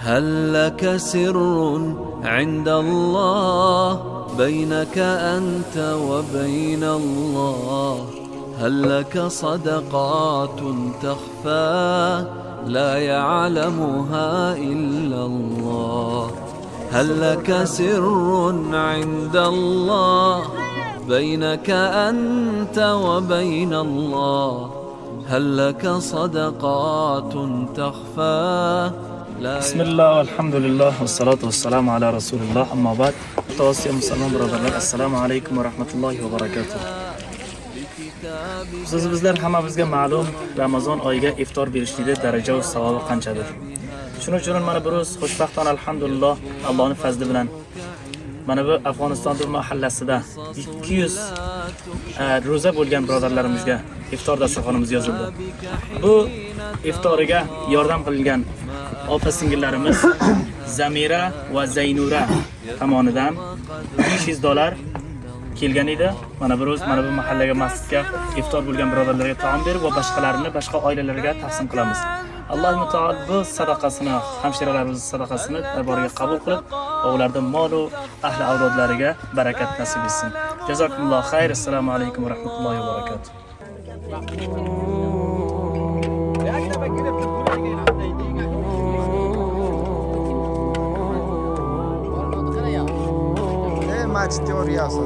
هل لك سر عند الله بينك أنت وبين الله؟ هل لك صدقات تخفى لا يعلمها إلا الله؟ هل لك سر عند الله بينك أنت وبين الله؟ هل لك صدقات تخفى بسم الله والحمد لله والصلاة والسلام على رسول الله. أما بعد توصية مسلمان برادرlar, assalomu alaykum va rahmatullohi va barakatuh. Bizlar hammamizga ma'lum, Ramazon oyiga iftor berishlikda daraja va savobi qanchadir. Shuning uchun mana bir o'z xo'shbaxtona alhamdulillah Allohning fazli bilan mana bu Afg'oniston mahallasida 200 ro'za bo'lgan birodarlarimizga iftor dasturxonimiz yozildi. Bu iftoriga yordam qilgan opa-singillarimiz Zamira va Zaynura tomonidan $500 kelgan edi. Mana bu mahallaga masjidga iftor bo'lgan birodarlarga taom berib va boshqa oilalarga taqsim qilamiz. Alloh taolo bu sadaqasini, hamshiralarimiz sadaqasini darboriga qabul qilib, ularning mol va ahli avlodlariga barakat nasib etsin. Jazakumulloh xayr. Assalomu alaykum va rahmatullohi va barakatuh. Maç teoriyası.